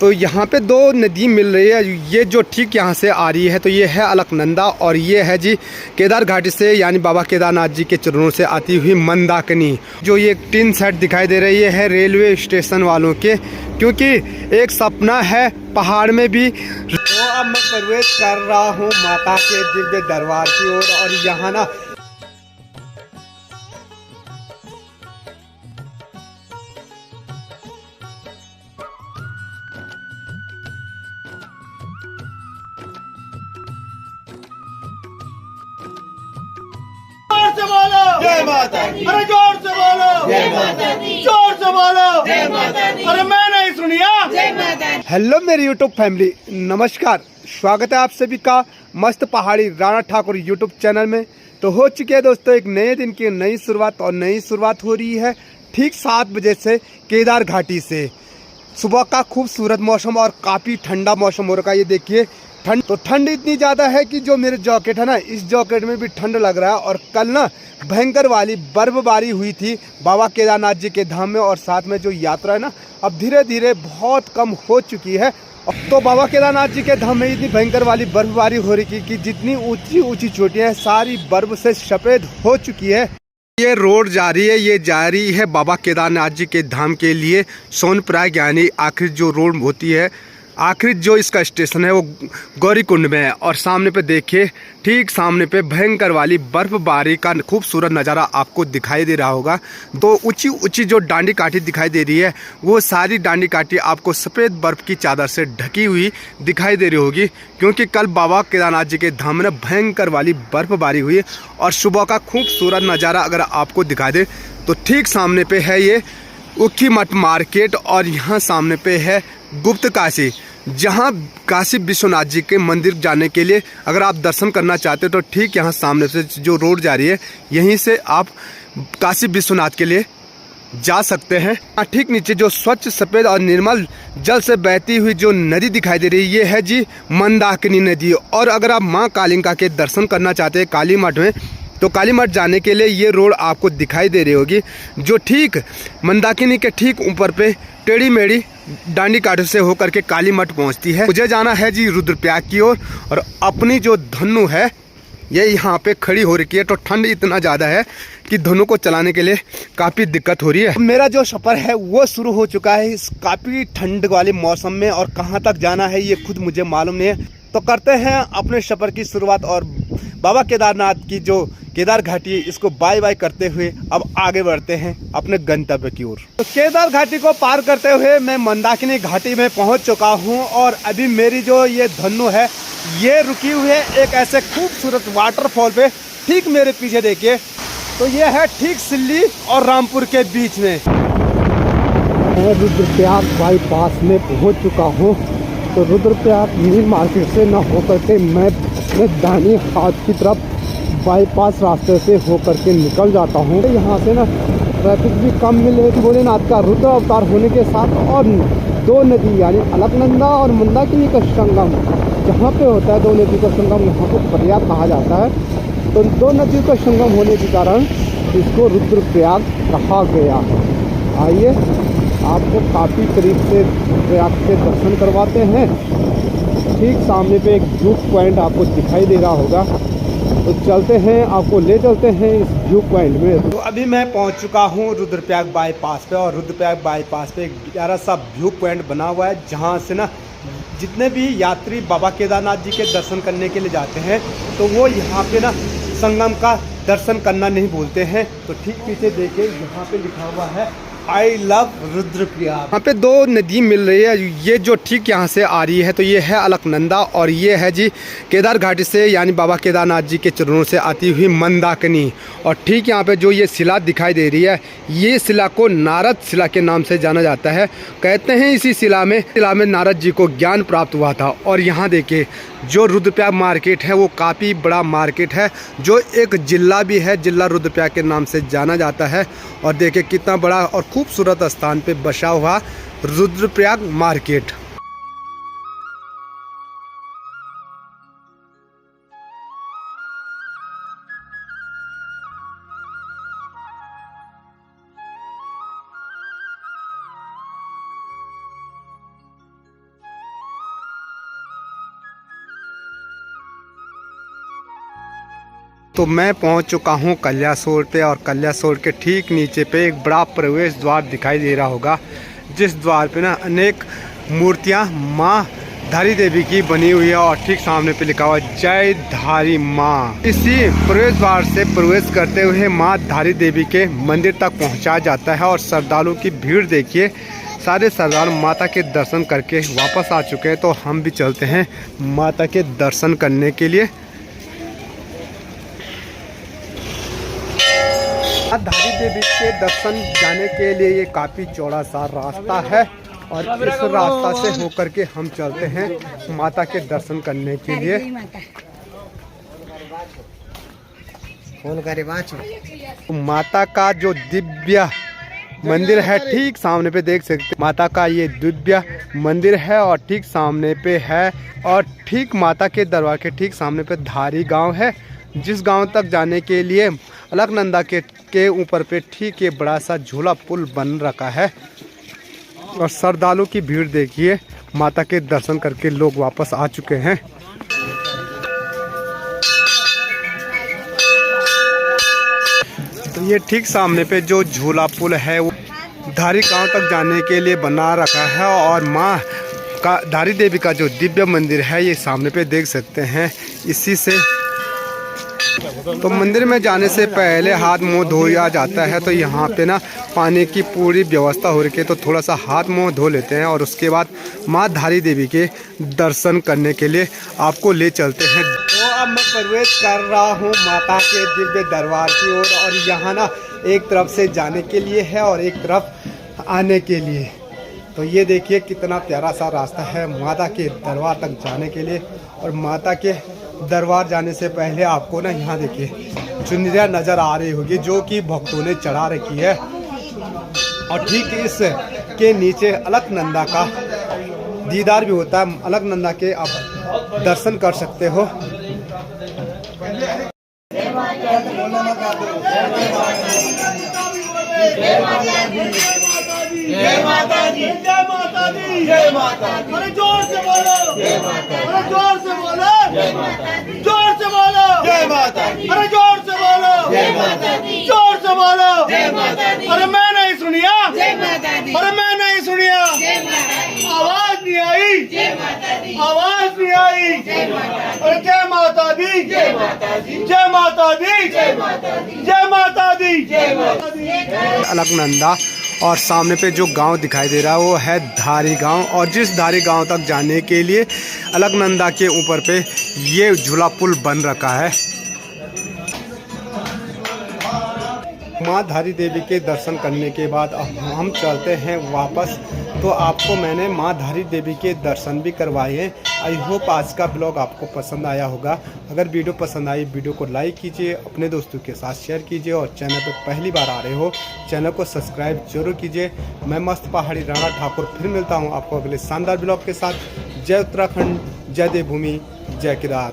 तो यहाँ पे दो नदी मिल रही है, ये जो ठीक यहाँ से आ रही है तो ये है अलकनंदा और ये है जी केदार घाटी से यानी बाबा केदारनाथ जी के चरणों से आती हुई मंदाकिनी। जो ये टिन सेट दिखाई दे रही है रेलवे स्टेशन वालों के, क्योंकि एक सपना है पहाड़ में भी। तो अब मैं प्रवेश कर रहा हूँ माता के दिव्य दरबार की ओर और यहाँ ना जय माता दी। अरे जोर से बोलो जय माता दी। जोर से बोलो जय माता दी। अरे मैं नहीं सुनिया जय माता दी। हेलो मेरी यूट्यूब फैमिली, नमस्कार। स्वागत है आप सभी का मस्त पहाड़ी राणा ठाकुर यूट्यूब चैनल में। तो हो चुके हैं दोस्तों एक नए दिन की नई शुरुआत, और नई शुरुआत हो रही है ठीक 7 बजे से केदार घाटी से। सुबह का खूबसूरत मौसम और काफ़ी ठंडा मौसम हो रखा है। ये देखिए ठंड इतनी ज़्यादा है कि जो मेरे जैकेट है ना, इस जैकेट में भी ठंड लग रहा है। और कल ना भयंकर वाली बर्फबारी हुई थी बाबा केदारनाथ जी के धाम में, और साथ में जो यात्रा है ना अब धीरे धीरे बहुत कम हो चुकी है। तो बाबा केदारनाथ जी के धाम में इतनी भयंकर वाली बर्फबारी हो रही थी कि जितनी ऊंची ऊंची चोटियां हैं सारी बर्फ से सफेद हो चुकी है। ये रोड जा रही है, ये जा रही है बाबा केदारनाथ जी के धाम के लिए सोनप्रयाग, यानी आखिर जो रोड होती है, आखिर जो इसका स्टेशन है वो गौरीकुंड में है। और सामने पे देखिए, ठीक सामने पे भयंकर वाली बर्फबारी का खूबसूरत नज़ारा आपको दिखाई दे रहा होगा। तो ऊंची ऊंची जो डांडी काठी दिखाई दे रही है वो सारी डांडी काठी आपको सफ़ेद बर्फ की चादर से ढकी हुई दिखाई दे रही होगी, क्योंकि कल बाबा केदारनाथ जी के धाम में भयंकर वाली बर्फबारी हुई। और सुबह का खूबसूरत नज़ारा अगर आपको दिखा दे तो ठीक सामने पे है ये उखी मठ मार्केट, और यहाँ सामने पे है गुप्त काशी, जहाँ काशी विश्वनाथ जी के मंदिर जाने के लिए अगर आप दर्शन करना चाहते हो तो ठीक यहाँ सामने से जो रोड जा रही है यहीं से आप काशी विश्वनाथ के लिए जा सकते हैं। ठीक नीचे जो स्वच्छ सफ़ेद और निर्मल जल से बहती हुई जो नदी दिखाई दे रही है ये है जी मंदाकिनी नदी। और अगर आप माँ कालिका के दर्शन करना चाहते हैं काली मठ में, तो काली मठ जाने के लिए ये रोड आपको दिखाई दे रही होगी, जो ठीक मंदाकिनी के ठीक ऊपर पे टेढ़ी मेढ़ी डांडी काठी से होकर के काली मठ पहुंचती है। मुझे जाना है जी रुद्रप्रयाग की ओर, और अपनी जो धनु है ये यहाँ पे खड़ी हो रखी है। तो ठंड इतना ज़्यादा है कि धनु को चलाने के लिए काफ़ी दिक्कत हो रही है। मेरा जो सफ़र है वो शुरू हो चुका है इस काफ़ी ठंड वाले मौसम में, और कहाँ तक जाना है ये खुद मुझे मालूम नहीं है। तो करते हैं अपने सफ़र की शुरुआत, और बाबा केदारनाथ की जो केदार घाटी है इसको बाय बाय करते हुए अब आगे बढ़ते हैं अपने गंतव्य की ओर। तो केदार घाटी को पार करते हुए मैं मंदाकिनी घाटी में पहुंच चुका हूं, और अभी मेरी जो ये धनु है ये रुकी हुई है एक ऐसे खूबसूरत वाटरफॉल पे। ठीक मेरे पीछे देखिए, तो ये है ठीक सिल्ली और रामपुर के बीच में। मैं रुद्रप्रयाग बाईपास में पहुँच चुका हूँ। तो रुद्रप्रयाग मील मार्केट से न होकर के मैं दाहिने हाथ की तरफ बाईपास रास्ते से होकर के निकल जाता हूँ। यहाँ से ना ट्रैफिक भी कम मिले। भोलेनाथ का रुद्र अवतार होने के साथ और दो नदी यानी अलकनंदा और मंदाकिनी का संगम जहाँ पे होता है, दो नदी का संगम यहाँ को प्रयाग कहा जाता है। तो दो नदियों का संगम होने के कारण इसको रुद्रप्रयाग कहा गया है। आइए आपको काफ़ी करीब से प्रयाग के दर्शन करवाते हैं। ठीक सामने पे एक व्यू पॉइंट आपको दिखाई दे रहा होगा, तो चलते हैं, आपको ले चलते हैं इस व्यू पॉइंट में। तो अभी मैं पहुंच चुका हूं रुद्रप्रयाग बाईपास पे, और रुद्रप्रयाग बाईपास पे एक प्यारा सा व्यू पॉइंट बना हुआ है, जहां से ना जितने भी यात्री बाबा केदारनाथ जी के दर्शन करने के लिए जाते हैं तो वो यहाँ पे ना संगम का दर्शन करना नहीं भूलते हैं। तो ठीक पीछे देखिए यहाँ पे लिखा हुआ है आई लव रुद्रप्रयाग। यहाँ पे दो नदी मिल रही है, ये जो ठीक यहाँ से आ रही है तो ये है अलकनंदा, और ये है जी केदार घाटी से यानी बाबा केदारनाथ जी के चरणों से आती हुई मंदाकिनी। और ठीक यहाँ पे जो ये शिला दिखाई दे रही है ये शिला को नारद शिला के नाम से जाना जाता है। कहते हैं इसी शिला में नारद जी को ज्ञान प्राप्त हुआ था। और यहाँ देखिए जो रुद्रप्रयाग मार्केट है वो काफ़ी बड़ा मार्केट है, जो एक जिला भी है, जिला रुद्रप्रयाग के नाम से जाना जाता है। और देखिए कितना बड़ा और खूबसूरत स्थान पे बसा हुआ रुद्रप्रयाग मार्केट। तो मैं पहुंच चुका हूं कल्यासोर पे, और कल्यासोर के ठीक नीचे पे एक बड़ा प्रवेश द्वार दिखाई दे रहा होगा, जिस द्वार पे ना अनेक मूर्तियां माँ धारी देवी की बनी हुई है, और ठीक सामने पे लिखा हुआ जय धारी माँ। इसी प्रवेश द्वार से प्रवेश करते हुए माँ धारी देवी के मंदिर तक पहुँचाया जाता है। और श्रद्धालुओं की भीड़ देखिए, सारे श्रद्धालु माता के दर्शन करके वापस आ चुके हैं। तो हम भी चलते हैं माता के दर्शन करने के लिए। धारी देवी के दर्शन जाने के लिए ये काफ़ी चौड़ा सा रास्ता है, और इस रास्ता से होकर के हम चलते हैं माता के दर्शन करने के लिए। माता का जो दिव्य मंदिर है ठीक सामने पे देख सकते हैं, माता का ये दिव्य मंदिर है और ठीक सामने पे है। और ठीक माता के दरबार के ठीक सामने पे धारी गांव है, जिस गांव तक जाने के लिए अलकनंदा के ऊपर पे ठीक ये बड़ा सा झूला पुल बन रखा है। और श्रद्धालु की भीड़ देखिए, माता के दर्शन करके लोग वापस आ चुके हैं। तो ये ठीक सामने पे जो झूला पुल है वो धारी गांव तक जाने के लिए बना रखा है। और माँ का धारी देवी का जो दिव्य मंदिर है ये सामने पे देख सकते हैं। इसी से तो मंदिर में जाने से पहले हाथ मुंह धोया जाता है। तो यहाँ पे ना पानी की पूरी व्यवस्था हो रही है, तो थोड़ा सा हाथ मुंह धो लेते हैं और उसके बाद माँ धारी देवी के दर्शन करने के लिए आपको ले चलते हैं। तो अब मैं प्रवेश कर रहा हूँ माता के दिव्य दरबार की ओर, और यहाँ ना एक तरफ से जाने के लिए है और एक तरफ आने के लिए। तो ये देखिए कितना प्यारा सा रास्ता है माता के दरबार तक जाने के लिए। और माता के दरबार जाने से पहले आपको ना यहाँ देखिए चुनरिया नज़र आ रही होगी, जो कि भक्तों ने चढ़ा रखी है। और ठीक इस के नीचे अलकनंदा का दीदार भी होता है, अलकनंदा के आप दर्शन कर सकते हो। जय माता दी, जय माता दी, जय माता दी। अरे जोर से बोलो, जय माता दी। अरे जोर से बोलो, जय माता दी। जोर से बोलो, जय माता दी। अरे जोर से बोलो, जय माता दी। जोर से बोलो, जय माता दी। अरे मैं नहीं सुनिया, जय माता दी। अरे मैं नहीं सुनिया, जय माता दी। आवाज नहीं आई, जय माता दी। आवाज नहीं आई, जय माता दी। अरे जय माता दी, जय माता दी। जय माता दी, जय माता दी। जय माता दी, जय माता दी। अलकनंदा और सामने पे जो गांव दिखाई दे रहा है वो है धारी गांव। और जिस धारी गांव तक जाने के लिए अलकनंदा के ऊपर पे ये झूला पुल बन रखा है। माँ धारी देवी के दर्शन करने के बाद अब हम चलते हैं वापस। तो आपको मैंने माँ धारी देवी के दर्शन भी करवाए हैं। आई होप आज का ब्लॉग आपको पसंद आया होगा। अगर वीडियो पसंद आई वीडियो को लाइक कीजिए, अपने दोस्तों के साथ शेयर कीजिए, और चैनल पर पहली बार आ रहे हो चैनल को सब्सक्राइब जरूर कीजिए। मैं मस्त पहाड़ी राणा ठाकुर फिर मिलता हूँ आपको अगले शानदार ब्लॉग के साथ। जय उत्तराखंड, जय देवभूमि, जय केदार।